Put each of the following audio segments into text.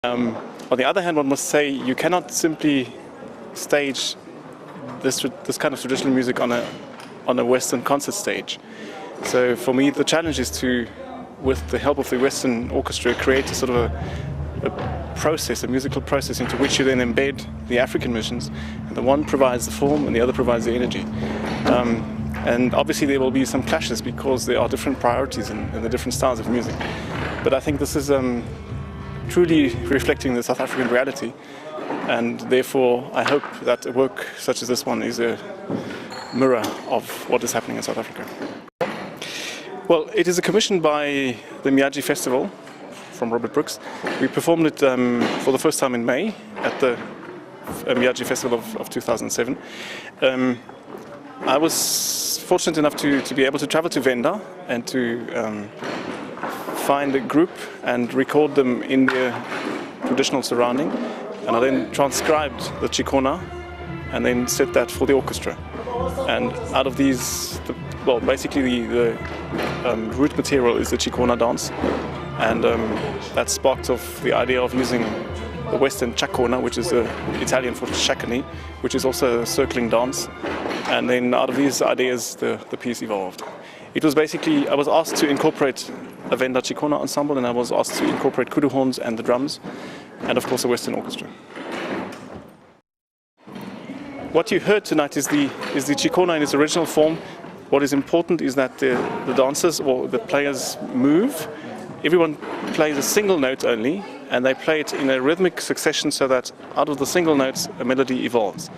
On the other hand, one must say you cannot simply stage this kind of traditional music on a Western concert stage. So for me, the challenge is to, with the help of the Western orchestra, create a sort of a process, a musical process, into which you then embed the African missions. And the one provides the form, and the other provides the energy. And obviously there will be some clashes because there are different priorities in the different styles of music. But I think this is truly reflecting the South African reality, and therefore I hope that a work such as this one is a mirror of what is happening in South Africa. Well, it is commissioned by the Myaji Festival from Robert Brooks. We performed it for the first time in May at the Myaji Festival of 2007. I was fortunate enough to be able to travel to Venda and to find a group and record them in their traditional surrounding, and I then transcribed the Tshikona and then set that for the orchestra. And out of these, basically the root material is the Ciacona dance, and that sparked off the idea of using the Western Ciacona, which is Italian for Ciaconi, which is also a circling dance. And then out of these ideas, the piece evolved. It was basically, I was asked to incorporate a Venda Tshikona ensemble, and I was asked to incorporate kudu horns and the drums, and of course a Western orchestra. What you heard tonight is the Tshikona in its original form. What is important is that the dancers or the players move. Everyone plays a single note only, and they play it in a rhythmic succession so that out of the single notes a melody evolves.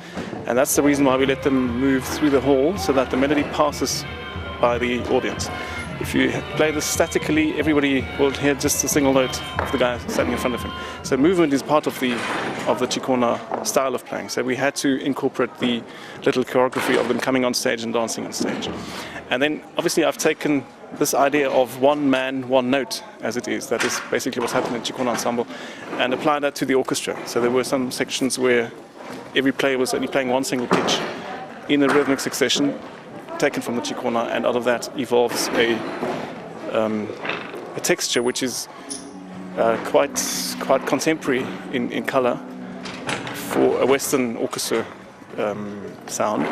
And that's the reason why we let them move through the hall, so that the melody passes by the audience. If you play this statically, everybody will hear just a single note of the guy standing in front of him. So movement is part of the Tshikona style of playing. So we had to incorporate the little choreography of them coming on stage and dancing on stage. And then obviously I've taken this idea of one man, one note, as it is. That is basically what's happened in Tshikona ensemble, and applied that to the orchestra. So there were some sections where every player was only playing one single pitch in a rhythmic succession, taken from the Tshikona, and out of that evolves a texture which is quite contemporary in color for a Western orchestra sound,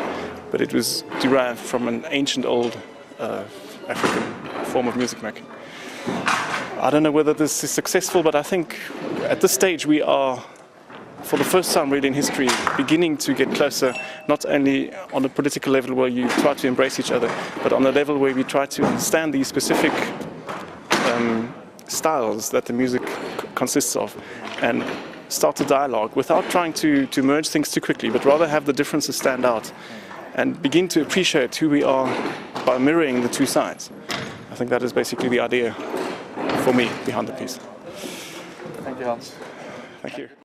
but it was derived from an ancient old African form of music making. I don't know whether this is successful, but I think at this stage we are, for the first time really in history, beginning to get closer, not only on a political level where you try to embrace each other, but on a level where we try to understand the specific styles that the music consists of, and start a dialogue without trying to merge things too quickly, but rather have the differences stand out and begin to appreciate who we are by mirroring the two sides. I think that is basically the idea for me behind the piece. Thank you, Hans. Thank you.